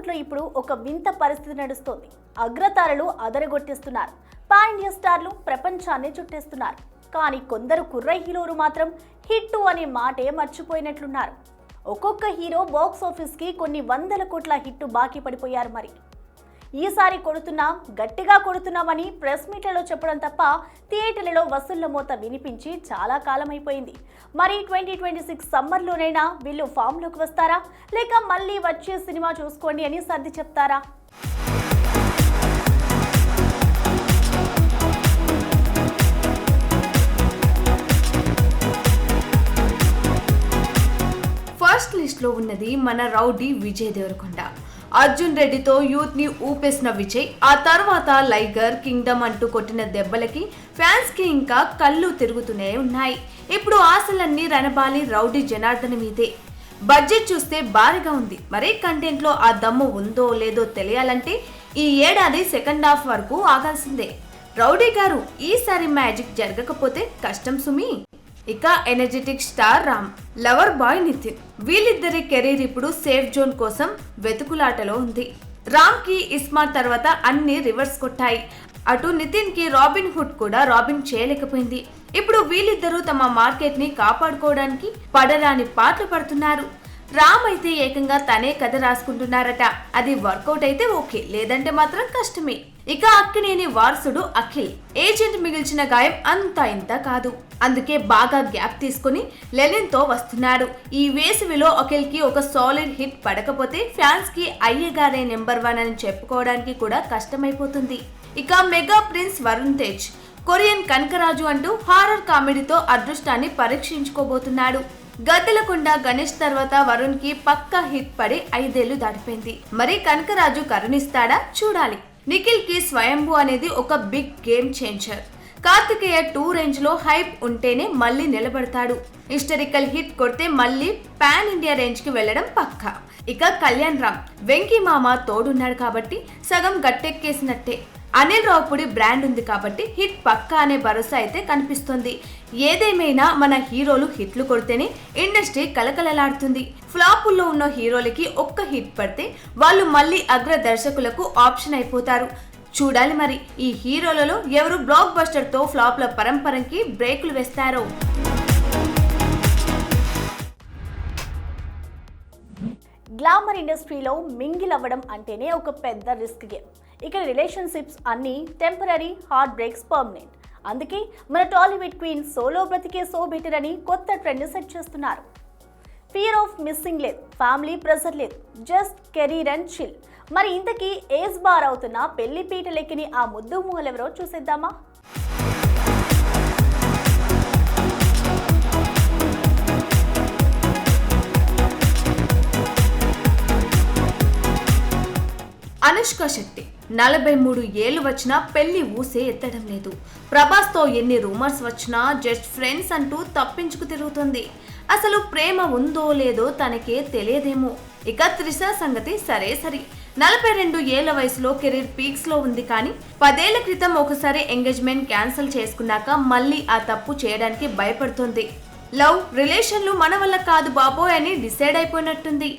టాలీవుడ్లో ఇప్పుడు ఒక వింత పరిస్థితి నడుస్తోంది. అగ్రతారలు అదరగొట్టేస్తున్నారు. పాన్ ఇండియా స్టార్లు ప్రపంచాన్ని చుట్టేస్తున్నారు. కానీ కొందరు కుర్ర హీరోలు మాత్రం హిట్ అనే మాటే మర్చిపోయినట్లున్నారు. ఒక్కొక్క హీరో బాక్స్ ఆఫీస్కి కొన్ని వందల కోట్ల హిట్ బాకీ పడిపోయారు. మరి ఈసారి కొడుతున్నాం, గట్టిగా కొడుతున్నామని ప్రెస్ మీట్లలో చెప్పడం తప్ప థియేటర్లలో వసూళ్ల మోత వినిపించి చాలా కాలం అయిపోయింది. మరి 2026 సమ్మర్లోనైనా వీళ్ళు ఫామ్లోకి వస్తారా, లేక మళ్ళీ వచ్చే సినిమా చూసుకోండి అని సర్ది చెప్తారా? ఫస్ట్ లిస్ట్ లో ఉన్నది మన రౌడీ విజయ్ దేవరకొండ. అర్జున్ రెడ్డితో యూత్ ని ఊపేసిన విజయ్ ఆ తర్వాత లైగర్, కింగ్డమ్ అంటూ కొట్టిన దెబ్బలకి ఫ్యాన్స్ కి ఇంకా కళ్ళు తిరుగుతూనే ఉన్నాయి. ఇప్పుడు ఆశలన్నీ రణబాలి రౌడీ జనార్దన్ మీదే. బడ్జెట్ చూస్తే భారీగా ఉంది. మరే కంటెంట్ లో ఆ దమ్ము ఉందో లేదో తెలియాలంటే ఈ ఏడాది సెకండ్ హాఫ్ వరకు ఆగాల్సిందే. రౌడీ గారు ఈసారి మ్యాజిక్ జరగకపోతే కష్టం సుమి. ఇక energetic star Ram, lover boy Nithin, వీళ్ళిద్దరి కెరీర్ ఇప్పుడు సేఫ్ జోన్ కోసం వెతుకులాటలో ఉంది. రామ్ కి ఇస్మార్ట్ తర్వాత అన్ని రివర్స్ కొట్టాయి. అటు నితిన్ కి రాబిన్ హుడ్ కూడా రాబిన్ చేయలేకపోయింది. ఇప్పుడు వీళ్ళిద్దరూ తమ మార్కెట్ ని కాపాడుకోవడానికి పడరాని పాటలు పడుతున్నారు. రామ్ అయితే ఏకంగా తనే కథ రాసుకుంటున్నారట. అది వర్కౌట్ అయితే ఓకే, లేదంటే మాత్రం కష్టమే. ఇక అక్కినేని వారసుడు అఖిల్ ఏజెంట్ మిగిల్చిన గాయం అంతా ఇంత కాదు. అందుకే బాగా గ్యాప్ తీసుకుని లెనిన్ తో వస్తున్నాడు. ఈ వేసవిలో అఖిల్ కి ఒక సాలిడ్ హిట్ పడకపోతే ఫ్యాన్స్ కి అయ్యగారే నెంబర్ 1 అని చెప్పుకోవడానికి కూడా కష్టమైపోతుంది. ఇక mega prince Varun Tej Korean Kanakaraju అంటూ హారర్ కామెడీతో అదృష్టాన్ని పరీక్షించుకోబోతున్నాడు. గద్దలకొండ గణేష్ తర్వాత వరుణ్ కి పక్కా హిట్ పడి 5 ఏళ్లు దాటిపోయింది. మరి కనకరాజు కరుణిస్తాడా చూడాలి. నిఖిల్ కి స్వయంభూ అనేది ఒక big game changer. Karthikeya 2 range లో హైప్ ఉంటేనే మళ్ళీ నిలబడతాడు. హిస్టరికల్ హిట్ కొడితే మళ్ళీ పాన్ ఇండియా రేంజ్ కి వెళ్లడం పక్కా. ఇక కళ్యాణ్ రామ్, వెంకీ మామ తోడున్నాడు కాబట్టి సగం గట్టెక్కేసినట్టే. అనిల్ రావుపూడి బ్రాండ్ ఉంది కాబట్టి హిట్ పక్కా అనే భరోసా అయితే కనిపిస్తుంది. ఏదేమైనా మన హీరోలు హిట్లు కొడితేనే ఇండస్ట్రీ కలకలలాడుతుంది. ఫ్లాపుల్లో ఉన్న హీరోలకి ఒక్క హిట్ పడితే వాళ్ళు మళ్ళీ అగ్ర దర్శకులకు ఆప్షన్ అయిపోతారు. చూడాలి మరి ఈ హీరోలలో ఎవరు బ్లాక్ బస్టర్ తో ఫ్లాప్ల పరంపరకి బ్రేకులు వేస్తారో. గ్లామర్ ఇండస్ట్రీలో మింగిల్ అవ్వడం అంటేనే ఒక పెద్ద రిస్క్ గేమ్. ఇక్కడ రిలేషన్షిప్స్ అన్నీ టెంపరీ, హార్ట్ బ్రేక్స్ పర్మనెంట్. అందుకే మన టాలీవుడ్ క్వీన్ సోలో బ్రతికే సో బెటర్ అని కొత్త ట్రెండ్ సెట్ చేస్తున్నారు. ఫియర్ ఆఫ్ మిస్సింగ్ లేదు, ఫ్యామిలీ ప్రెషర్ లేదు, జస్ట్ కెరీర్ అండ్ చిల్. మరి ఇంతకీ ఏజ్ బార్ అవుతున్న పెళ్లి పీటలెక్కిని ఆ ముద్దు మూలెవరో చూసేద్దామా? అనుష్క శెట్టి 43 ఏళ్లు వచ్చినా పెళ్లి ఊసే ఎత్తడం లేదు. ప్రభాస్ తో ఎన్ని రూమర్స్ వచ్చినా జస్ట్ ఫ్రెండ్స్ అంటూ తప్పించుకు తిరుగుతుంది. అసలు ప్రేమ ఉందో లేదో తనకే తెలియదేమో. ఇక త్రిష సంగతి సరే సరి. 42 ఏళ్ల వయసులో కెరీర్ పీక్స్ లో ఉంది. కానీ 10 ఏళ్ల క్రితం ఒకసారి ఎంగేజ్మెంట్ క్యాన్సిల్ చేసుకున్నాక మళ్ళీ ఆ తప్పు చేయడానికి భయపడుతుంది. లవ్ రిలేషన్లు మన వల్ల కాదు బాబోయ్ అని డిసైడ్ అయిపోయినట్టుంది.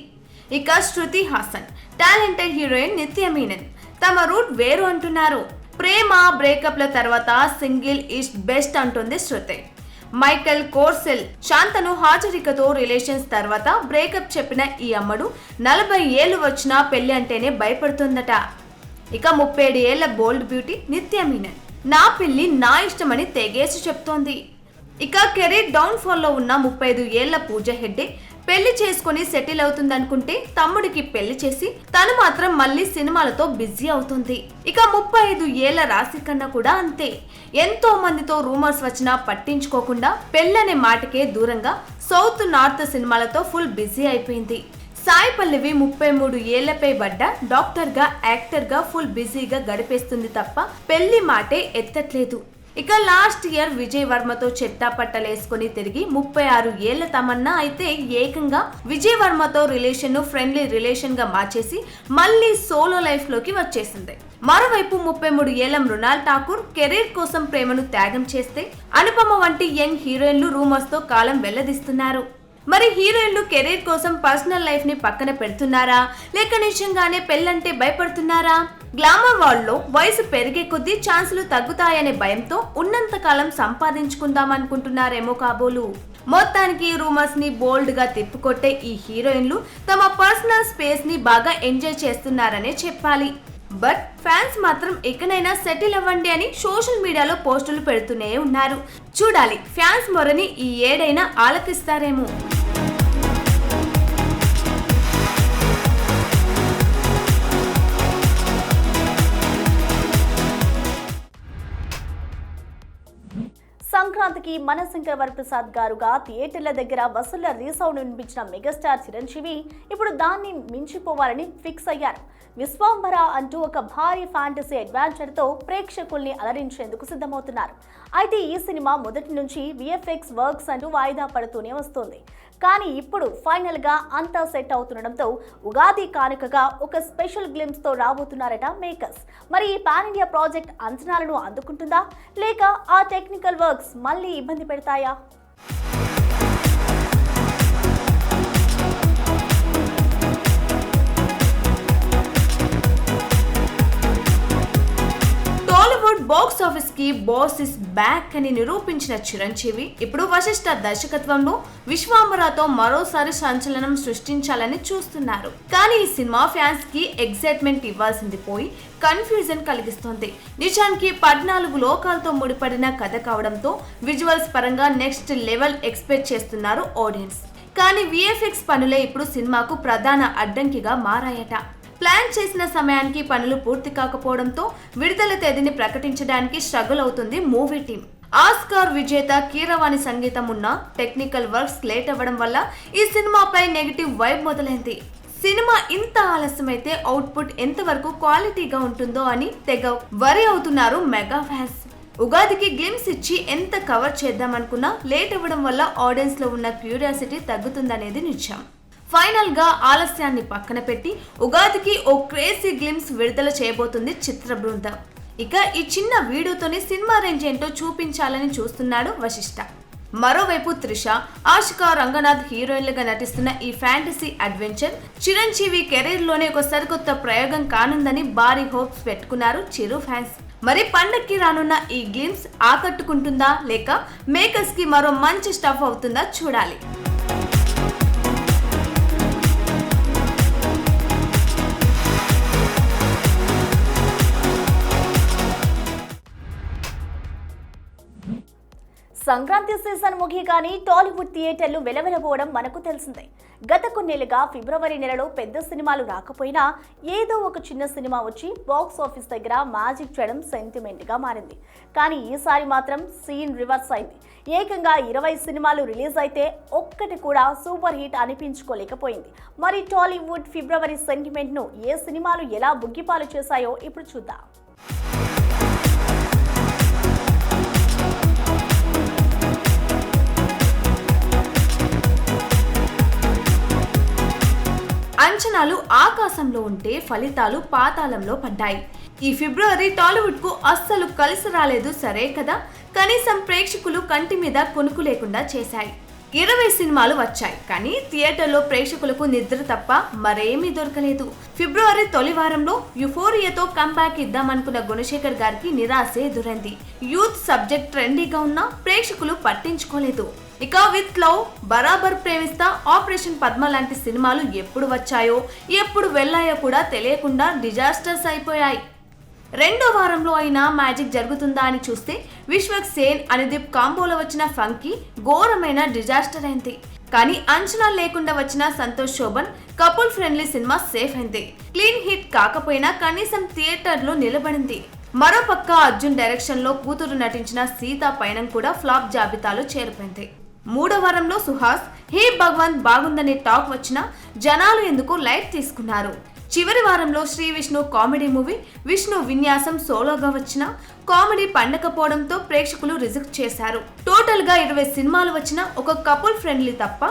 ఇక శృతి హాసన్, టాలెంటెడ్ హీరోయిన్ నిత్య మీనన్ తమ రూట్ వేరు అంటున్నారు. ప్రేమ బ్రేకప్ల తర్వాత సింగిల్ ఈజ్ బెస్ట్ అంటుంది శృతి. మైకల్ కోర్సెల్, శాంతను హాజరికతో రిలేషన్స్ తర్వాత బ్రేకప్ చెప్పిన ఈ అమ్మడు 40 ఏళ్లు వచ్చినా పెళ్లి అంటేనే భయపడుతుందట. ఇక 37 ఏళ్ల బోల్డ్ బ్యూటీ నిత్య మీనన్ నా పెళ్లి నా ఇష్టమని తెగేసి చెప్తోంది. ఇక కెరీర్ డౌన్ ఫాల్ లో ఉన్న 35 ఏళ్ల పూజ హెగ్డే పెళ్లి చేసుకుని సెటిల్ అవుతుందనుకుంటే తమ్ముడికి పెళ్లి చేసి తను మాత్రం మళ్ళీ సినిమాలతో బిజీ అవుతుంది. ఇక 35 ఏళ్ల రాశి కన్నా కూడా అంతే. ఎంతో మందితో రూమర్స్ వచ్చినా పట్టించుకోకుండా పెళ్ళనే మాటకే దూరంగా సౌత్ నార్త్ సినిమాలతో ఫుల్ బిజీ అయిపోయింది. సాయి పల్లవి 33 ఏళ్లపై పడ్డ డాక్టర్ గా, యాక్టర్ గా ఫుల్ బిజీగా గడిపేస్తుంది తప్ప పెళ్లి మాటే ఎత్తట్లేదు. ఇక లాస్ట్ ఇయర్ విజయ్ వర్మతో చెట్టా పట్టలేసుకుని తిరిగి 36 ఏళ్ల తమన్నా అయితే ఏకంగా విజయ్ వర్మతో రిలేషన్ ను ఫ్రెండ్లీ రిలేషన్ గా మార్చేసి మళ్ళీ సోలో లైఫ్ లోకి వచ్చేసింది. మరోవైపు 33 ఏళ్ల మృణాల్ ఠాకూర్ కెరీర్ కోసం ప్రేమను త్యాగం చేస్తే అనుపమ వంటి యంగ్ హీరోయిన్లు రూమర్స్ తో కాలం వెల్లదిస్తున్నారు. మరి హీరోయిన్లు కెరీర్ కోసం పర్సనల్ లైఫ్ ని పక్కన పెడుతున్నారా, లేక నిజంగానే పెళ్ళంటే భయపడుతున్నారా? గ్లామర్ వరల్డ్ లో వయసు పెరిగే కొద్దీ ఛాన్సులు తగ్గుతాయనే భయంతో ఉన్నంత కాలం సంపాదించుకుందాం అనుకుంటున్నారేమో కాబోలు. మొత్తానికి రూమర్స్ ని బోల్డ్ గా తిప్పికొట్టే ఈ హీరోయిన్లు తమ పర్సనల్ స్పేస్ ని బాగా ఎంజాయ్ చేస్తున్నారనే చెప్పాలి. బట్ ఫ్యాన్స్ మాత్రం ఎక్కడైనా సెటిల్ అవ్వండి అని సోషల్ మీడియాలో పోస్టులు పెడుతూనే ఉన్నారు. చూడాలి ఫ్యాన్స్ మొరని ఈ ఏడైనా ఆలకిస్తారేమో. సంక్రాంతికి మనశంకర వరప్రసాద్ గారుగా థియేటర్ల దగ్గర వసూళ్ల రీసౌండ్ వినిపించిన మెగాస్టార్ చిరంజీవి ఇప్పుడు దాన్ని మించిపోవాలని ఫిక్స్ అయ్యారు. విశ్వాంబర అంటూ ఒక భారీ ఫ్యాంటసీ అడ్వెంచర్తో ప్రేక్షకుల్ని అలరించేందుకు సిద్ధమవుతున్నారు. అయితే ఈ సినిమా మొదటి నుంచి VFX వర్క్స్ అంటూ వాయిదా పడుతూనే వస్తోంది. కానీ ఇప్పుడు ఫైనల్గా అంతా సెట్ అవుతుండడంతో ఉగాది కానుకగా ఒక స్పెషల్ గ్లిమ్స్తో రాబోతున్నారట మేకర్స్. మరి ఈ పాన్ ఇండియా ప్రాజెక్ట్ అంచనాలను అందుకుంటుందా, లేక ఆ టెక్నికల్ వర్క్స్ మళ్ళీ ఇబ్బంది పెడతాయా? బాక్స్ ఆఫీస్ కి బాస్ ఇస్ బ్యాక్ అని నిరూపించిన చిరంజీవి ఇప్పుడు వశిష్ఠ దర్శకత్వంలో విశ్వాంబరతో మరోసారి సంచలనం సృష్టించాలని చూస్తున్నారు. కానీ ఈ సినిమా ఫ్యాన్స్ కి ఎక్సైట్మెంట్ ఇవ్వాల్సింది పోయి కన్ఫ్యూజన్ కలిగిస్తోంది. నిజానికి 14 లోకాలతో ముడిపడిన కథ కావడంతో విజువల్స్ పరంగా నెక్స్ట్ లెవెల్ ఎక్స్పెక్ట్ చేస్తున్నారు ఆడియన్స్. కానీ VFX పనులే ఇప్పుడు సినిమాకు ప్రధాన అడ్డంకిగా మారాయట. ప్లాన్ చేసిన సమయానికి పనులు పూర్తి కాకపోవడంతో విడుదల తేదీని ప్రకటించడానికి స్ట్రగుల్ అవుతుంది మూవీ టీం. ఆస్కార్ విజేత కీరవాణి సంగీతం ఉన్న టెక్నికల్ వర్క్స్ లేట్ అవ్వడం వల్ల ఈ సినిమాపై నెగిటివ్ వైబ్ మొదలైంది. సినిమా ఇంత ఆలస్యమైతే అవుట్పుట్ ఎంతవరకు క్వాలిటీగా ఉంటుందో అని తెగ వరి అవుతున్నారు మెగా ఫ్యాన్స్. ఉగాదికి గ్లిమ్స్ ఇచ్చి ఎంత కవర్ చేద్దామనుకున్నా లేట్ అవ్వడం వల్ల ఆడియన్స్ లో ఉన్న క్యూరియాసిటీ తగ్గుతుందనేది నిజం. ఫైనల్ గా ఆలస్యాన్ని పక్కన పెట్టి ఉగాదికి ఓ క్రేజీ గ్లిమ్స్ విడుదల చేయబోతుంది చిత్ర బృందం. ఇక ఈ చిన్న వీడియోతోనే సినిమా రేంజ్ ఏంటో చూపించాలని చూస్తున్నాడు వశిష్ఠ. మరోవైపు త్రిష, ఆషికా రంగనాథ్ హీరోయిన్లుగా నటిస్తున్న ఈ ఫ్యాంటసీ అడ్వెంచర్ చిరంజీవి కెరీర్ లోనే ఒక సరికొత్త ప్రయోగం కానుందని భారీ హోప్స్ పెట్టుకున్నారు చిరు ఫ్యాన్స్. మరి పండక్కి రానున్న ఈ గ్లిమ్స్ ఆకట్టుకుంటుందా, లేక మేకర్స్ కి మరో మంచి స్టఫ్ అవుతుందా చూడాలి. సంక్రాంతి సీజన్ ముగియగానే టాలీవుడ్ థియేటర్లు వెలవెలబోవడం మనకు తెలిసిందే. గత కొన్నేళ్లుగా ఫిబ్రవరి నెలలో పెద్ద సినిమాలు రాకపోయినా ఏదో ఒక చిన్న సినిమా వచ్చి బాక్స్ ఆఫీస్ దగ్గర మ్యాజిక్ చేయడం సెంటిమెంట్గా మారింది. కానీ ఈసారి మాత్రం సీన్ రివర్స్ అయింది. ఏకంగా 20 సినిమాలు రిలీజ్ అయితే ఒక్కటి కూడా సూపర్ హిట్ అనిపించుకోలేకపోయింది. మరి టాలీవుడ్ ఫిబ్రవరి సెంటిమెంట్ను ఏ సినిమాలు ఎలా బుగ్గిపాలు చేశాయో ఇప్పుడు చూద్దాం. అంచనాలు ఆకాశంలో ఉంటే ఫలితాలు పాతాళంలో పడ్డాయి. ఈ ఫిబ్రవరి టాలీవుడ్ కు అస్సలు కలిసి రాలేదు సరే కదా, కనీసం ప్రేక్షకులు కంటి మీద కొనుక్కు లేకుండా చేశాయి. 20 సినిమాలు వచ్చాయి, కానీ థియేటర్లో ప్రేక్షకులకు నిద్ర తప్ప మరేమీ దొరకలేదు. ఫిబ్రవరి తొలి వారంలో యుఫోరియాతో కంబ్యాక్ ఇద్దామనుకున్న గుణశేఖర్ గారికి నిరాశే ఎదురైంది. యూత్ సబ్జెక్ట్ ట్రెండీగా ఉన్నా ప్రేక్షకులు పట్టించుకోలేదు. ఇక విత్ లవ్, బరాబర్ ప్రేమిస్తా, ఆపరేషన్ పద్మ లాంటి సినిమాలు ఎప్పుడు వచ్చాయో ఎప్పుడు వెళ్ళాయో కూడా తెలియకుండా డిజాస్టర్స్ అయిపోయాయి. రెండో వారంలో అయినా మ్యాజిక్ జరుగుతుందా అని చూస్తే విశ్వక్ సేన్, అనుదీప్ కాంబోలో వచ్చిన ఫంకీ ఘోరమైన డిజాస్టర్ అయింది. కానీ అంచనాలు లేకుండా వచ్చిన Santosh Sobhan couple friendly cinema safe అయింది. క్లీన్ హిట్ కాకపోయినా కనీసం థియేటర్లో నిలబడింది. మరోపక్క అర్జున్ డైరెక్షన్ లో కూతురు నటించిన సీతా పయనం కూడా ఫ్లాప్ జాబితాలో చేరిపోయింది. మూడో వారంలో సుహాస్, హే భగవంత్ బాగుందనే టాక్ వచ్చినా జనాలు ఎందుకు లైట్ తీసుకున్నారు. చివరి వారంలో శ్రీ విష్ణు కామెడీ మూవీ విష్ణు విన్యాసం సోలోగా వచ్చిన కామెడీ పండకపోవడంతో ప్రేక్షకులు రిజెక్ట్ చేశారు. టోటల్ గా 20 సినిమాలు వచ్చినా ఒక కపుల్ ఫ్రెండ్లీ తప్ప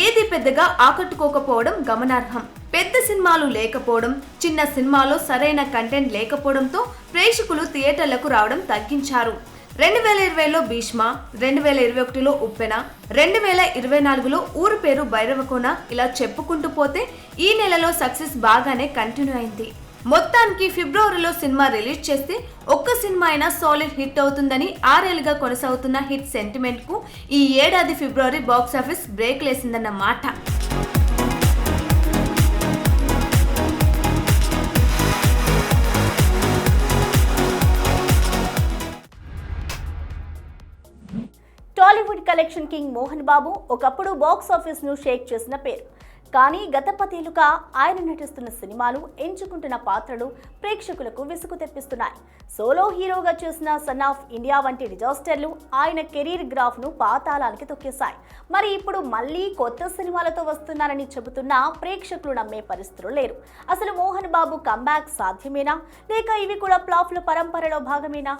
ఏది పెద్దగా ఆకట్టుకోకపోవడం గమనార్హం. పెద్ద సినిమాలు లేకపోవడం, చిన్న సినిమాలో సరైన కంటెంట్ లేకపోవడంతో ప్రేక్షకులు థియేటర్లకు రావడం తగ్గించారు. 2020లో భీష్మ, 2021లో ఉప్పెన, 2024లో ఊరు పేరు భైరవకోన, ఇలా చెప్పుకుంటూ పోతే ఈ నెలలో సక్సెస్ బాగానే కంటిన్యూ అయింది. మొత్తానికి ఫిబ్రవరిలో సినిమా రిలీజ్ చేస్తే ఒక్క సినిమా అయినా సాలిడ్ హిట్ అవుతుందని 6 ఏళ్లుగా కొనసాగుతున్న హిట్ సెంటిమెంట్ కు ఈ ఏడాది ఫిబ్రవరి బాక్సాఫీస్ బ్రేక్ లేసిందన్న మాట. టాలీవుడ్ కలెక్షన్ కింగ్ మోహన్ బాబు ఒకప్పుడు బాక్స్ ఆఫీస్ ను షేక్ చేసిన పేరు. కానీ గత 10 ఏళ్లుగా ఆయన నటిస్తున్న సినిమాలు, ఎంచుకుంటున్న పాత్రలు ప్రేక్షకులకు విసుగు తెప్పిస్తున్నాయి. సోలో హీరోగా చేసిన సన్ ఆఫ్ ఇండియా వంటి డిజాస్టర్లు ఆయన కెరీర్ గ్రాఫ్ ను పాతాళానికి తొక్కేశాయి. మరి ఇప్పుడు మళ్ళీ కొత్త సినిమాలతో వస్తున్నారని చెబుతున్నా ప్రేక్షకులు నమ్మే పరిస్థితులు లేరు. అసలు మోహన్ బాబు కంబ్యాక్ సాధ్యమేనా, లేక ఇవి కూడా ఫ్లాప్ల పరంపరలో భాగమేనా?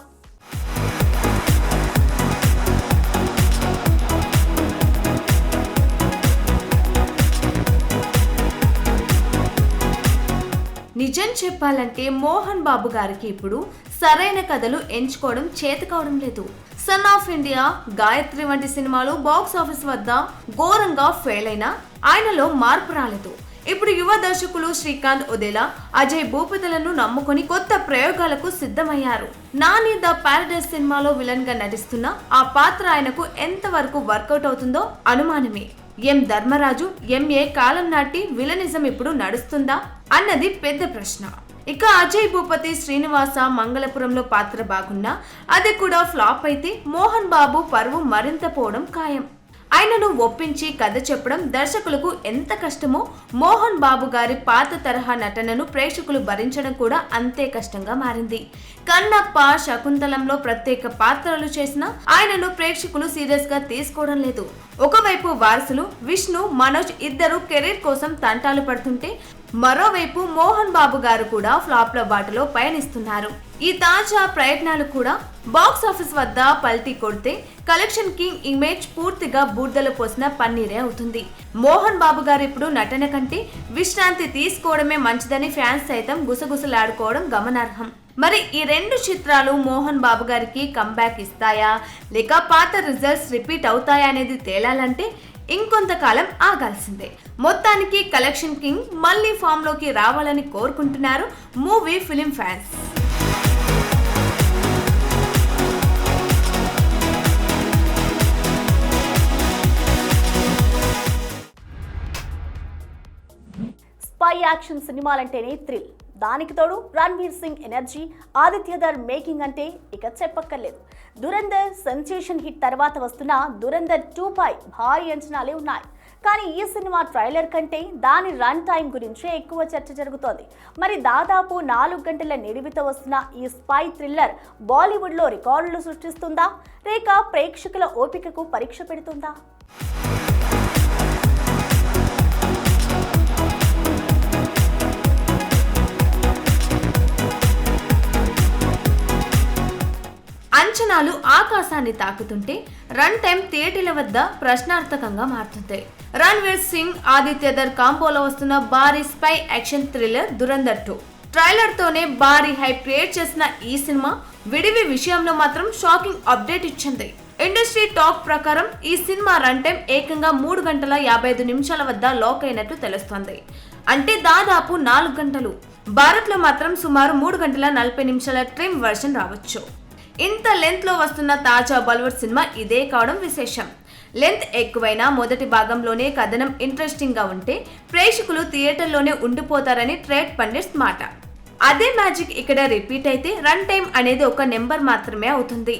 నిజం చెప్పాలంటే మోహన్ బాబు గారికి ఇప్పుడు సరైన కథలు ఎంచుకోవడం చేతి కావడం లేదు. సన్ ఆఫ్ ఇండియా, గాయత్రి వంటి సినిమాలు బాక్స్ ఆఫీస్ వద్ద ఘోరంగా ఫెయిల్ అయినా ఆయనలో మార్పు రాలేదు. ఇప్పుడు యువ దర్శకులు శ్రీకాంత్ ఒదేలా, అజయ్ భూపతులను నమ్ముకొని కొత్త ప్రయోగాలకు సిద్ధమయ్యారు. నాని ద పారడైస్ సినిమాలో విలన్ గా నటిస్తున్న ఆ పాత్ర ఆయనకు ఎంతవరకు వర్కౌట్ అవుతుందో అనుమానమే. ఎం ధర్మరాజు, ఎంఏ కాలం నాటి విలనిజం ఇప్పుడు నడుస్తుందా అన్నది పెద్ద ప్రశ్న. ఇక అజయ్ భూపతి, శ్రీనివాస మంగళపురంలో పాత్ర బాగున్నా అది కూడా ఫ్లాప్ అయితే మోహన్ బాబు పరువు మరింత పోవడం ఖాయం. ఆయనను ఒప్పించి కథ చెప్పడం దర్శకులకు ఎంత కష్టమో మోహన్ బాబు గారి పాత తరహా నటనను ప్రేక్షకులు భరించడం కూడా అంతే కష్టంగా మారింది. కన్నప్ప, శకుంతలంలో ప్రత్యేక పాత్రలు చేసినా ఆయనను ప్రేక్షకులు సీరియస్ గా తీసుకోవడం లేదు. ఒకవైపు వారసులు విష్ణు, మనోజ్ ఇద్దరు కెరీర్ కోసం తంటాలు పడుతుంటే మరోవైపు మోహన్ బాబు గారు కూడా ఫ్లాప్ల బాటలో పయనిస్తున్నారు. ఈ తాజా ప్రయత్నాలు కూడా బాక్స్ ఆఫీస్ వద్ద పల్టీ కొడితే కలెక్షన్ కింగ్ ఇమేజ్ పూర్తిగా బూర్దలో పోసిన పన్నీరే అవుతుంది. మోహన్ బాబు గారు ఇప్పుడు నటన కంటే విశ్రాంతి తీసుకోవడమే మంచిదని ఫ్యాన్స్ సైతం గుసగుసలాడుకోవడం గమనార్హం. మరి ఈ 2 చిత్రాలు మోహన్ బాబు గారికి కంబ్యాక్ ఇస్తాయా, లేక పాత రిజల్ట్స్ రిపీట్ అవుతాయా అనేది తేలాలంటే ఇంకొంతకాలం ఆగాల్సిందే. మొత్తానికి కలెక్షన్ కింగ్ మళ్ళీ ఫామ్ లోకి రావాలని కోరుకుంటున్నారు movie film fans. Spy action సినిమాలంటేనే థ్రిల్. దానికి తోడు రణ్వీర్ సింగ్ ఎనర్జీ, ఆదిత్యధర్ మేకింగ్ అంటే ఇక చెప్పక్కర్లేదు. దురంధర్ సెన్సేషన్ హిట్ తర్వాత వస్తున్న దురంధర్ 2 పై భారీ అంచనాలే ఉన్నాయి. కానీ ఈ సినిమా ట్రైలర్ కంటే దాని రన్ టైం గురించే ఎక్కువ చర్చ జరుగుతోంది. మరి దాదాపు 4 గంటల నిడివితో వస్తున్న ఈ స్పై థ్రిల్లర్ బాలీవుడ్లో రికార్డులు సృష్టిస్తుందా, లేక ప్రేక్షకుల ఓపికకు పరీక్ష పెడుతుందా? అంచనాలు ఆకాశాన్ని తాకుతుంటే రన్ టైం థియేటర్ల వద్ద ప్రశ్నార్థకంగా మారుతుంది. రణ్వీర్ సింగ్, ఆదిత్యధర్ కాంబోలో వస్తున్న భారీ spy action thriller Dhurandhar 2 trailer తోనే భారీ హైప్ క్రియేట్ చేసిన ఈ సినిమా విడివి విషయంలో మాత్రం షాకింగ్ అప్డేట్ ఇచ్చింది. ఇండస్ట్రీ టాక్ ప్రకారం ఈ సినిమా రన్ టైం ఏకంగా 3 గంటల 55 నిమిషాల వద్ద లాక్ అయినట్టు తెలుస్తోంది. అంటే దాదాపు 4 గంటలు. భారత్ లో మాత్రం సుమారు 3 గంటల 40 నిమిషాల ట్రిమ్ వర్షన్ రావచ్చు. ఇంత లెంత్ లో వస్తున్న తాజా బాలీవుడ్ సినిమా ఇదే కావడం విశేషం. లెంత్ ఎక్కువైనా మొదటి భాగంలోనే కథనం ఇంట్రెస్టింగ్ గా ఉంటే ప్రేక్షకులు థియేటర్లోనే ఉండిపోతారని ట్రేడ్ పండిట్స్ మాట. అదే మ్యాజిక్ ఇక్కడ రిపీట్ అయితే రన్ టైం అనేది ఒక నెంబర్ మాత్రమే అవుతుంది.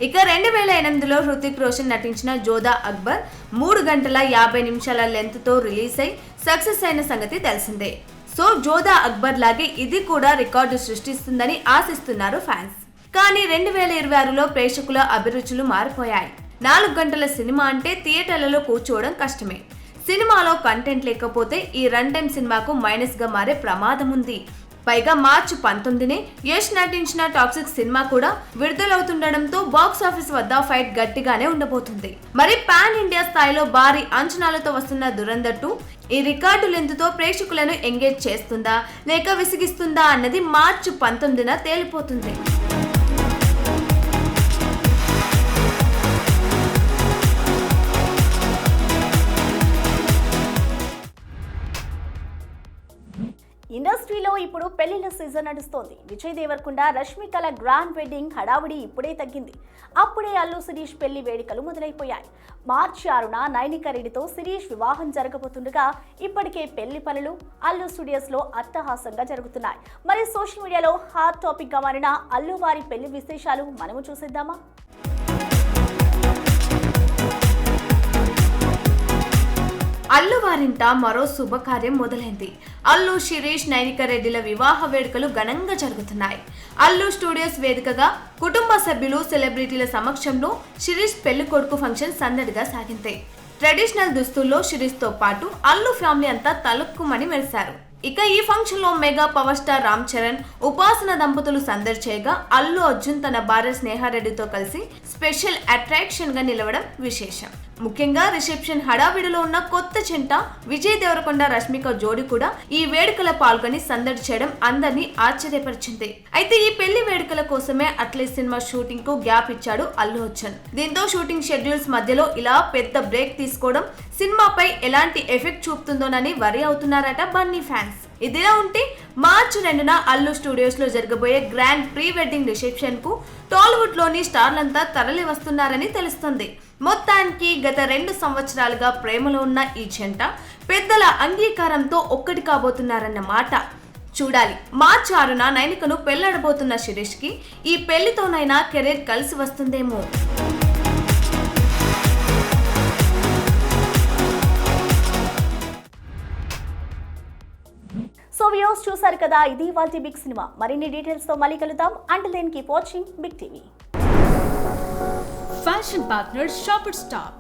ఇక 2008లో హృతిక్ రోషన్ నటించిన జోధా అక్బర్ 3 గంటల 50 నిమిషాల లెంత్ తో రిలీజ్ అయి సక్సెస్ అయిన సంగతి తెలిసిందే. సో జోధా అక్బర్ లాగే ఇది కూడా రికార్డు సృష్టిస్తుందని ఆశిస్తున్నారు ఫ్యాన్స్. కానీ 2026లో ప్రేక్షకుల అభిరుచులు మారిపోయాయి. 4 గంటల సినిమా అంటే థియేటర్లలో కూర్చోవడం కష్టమే. సినిమాలో కంటెంట్ లేకపోతే ఈ రన్ టైం సినిమాకు మైనస్ గా మారే ప్రమాదం ఉంది. పైగా మార్చి 19నే యష్ నటించిన టాక్సిక్ సినిమా కూడా విడుదలవుతుండడంతో బాక్స్ ఆఫీస్ వద్ద ఫైట్ గట్టిగానే ఉండబోతుంది. మరి పాన్ ఇండియా స్థాయిలో భారీ అంచనాలతో వస్తున్న దురంధర్ 2 ఈ రికార్డు లెంత్తో ప్రేక్షకులను ఎంగేజ్ చేస్తుందా లేక విసిగిస్తుందా అన్నది మార్చి 19న తేలిపోతుంది. ఇండస్ట్రీలో ఇప్పుడు పెళ్లిళ్ల సీజన్ నడుస్తోంది. విజయ్ దేవరకొండ రష్మికల గ్రాండ్ వెడ్డింగ్ హడావుడి ఇప్పుడే తగ్గింది. అప్పుడే అల్లు శిరీష్ పెళ్లి వేడుకలు మొదలైపోయాయి. మార్చి 6న నైనిక రెడ్డితో శిరీష్ వివాహం జరగబోతుండగా ఇప్పటికే పెళ్లి పనులు అల్లు స్టూడియోస్ లో అట్టహాసంగా జరుగుతున్నాయి. మరి సోషల్ మీడియాలో హాట్ టాపిక్ గా మారిన అల్లు వారి పెళ్లి విశేషాలు మనము చూసేద్దామా? అల్లు వారింట మరో శుభకార్యం మొదలైంది. అల్లు శిరీష్ నైనిక రెడ్డిల వివాహ వేడుకలు ఘనంగా జరుగుతున్నాయి. అల్లు స్టూడియోస్ వేదికగా కుటుంబ సభ్యులు సెలబ్రిటీల సమక్షంలో శిరీష్ పెళ్లి కొడుకు ఫంక్షన్ సందడిగా సాగింది. ట్రెడిషనల్ దుస్తుల్లో శిరీష్ తో పాటు అల్లు ఫ్యామిలీ అంతా తలుక్కుమని మెరిశారు. ఇక ఈ ఫంక్షన్ లో mega power star Ram Charan, ఉపాసన దంపతులు సందడి చేయగా అల్లు అర్జున్ తన భార్య స్నేహారెడ్డితో కలిసి స్పెషల్ అట్రాక్షన్ గా నిలవడం విశేషం. ముఖ్యంగా రిసెప్షన్ హడావిడిలో ఉన్న కొత్త చెంట విజయ్ దేవరకొండ రష్మిక జోడి కూడా ఈ వేడుకలో పాల్గొని సందడి చేయడం అందరినీ ఆశ్చర్యపరిచింది. అయితే ఈ పెళ్లి వేడుకల కోసమే అట్లీస్ట్ సినిమా షూటింగ్ కు గ్యాప్ ఇచ్చాడు అల్లు అర్జున్. దీంతో షూటింగ్ షెడ్యూల్స్ మధ్యలో ఇలా పెద్ద బ్రేక్ తీసుకోవడం సినిమాపై ఎలాంటి ఎఫెక్ట్ చూపుతుందోనని వరి అవుతున్నారట బన్నీ ఫ్యాన్స్. ఇదిలా ఉంటే మార్చి 2న అల్లు స్టూడియోస్ లో జరగబోయే గ్రాండ్ ప్రీ వెడ్డింగ్ రిసెప్షన్ కు టాలీవుడ్ లోని స్టార్లంతా తరలి వస్తున్నారని తెలుస్తుంది. మొత్తానికి గత 2 సంవత్సరాలుగా ప్రేమలో ఉన్న ఈ జంట పెద్దల అంగీకారంతో ఒక్కటి కాబోతున్నారన్న మాట. చూడాలి, మార్చి 6న నైనికను పెళ్లాడబోతున్న శిరీష్ కి ఈ పెళ్లితోనైనా కెరీర్ కలిసి వస్తుందేమో. సో వ్యూస్ చూసారు కదా, ఇది ఇవాల్టి బిగ్ సినిమా. మరిన్ని డీటెయిల్స్ తో మళ్ళీ కలుద్దాం. Until then keep watching Big TV. Fashion partner Shoppers Stop.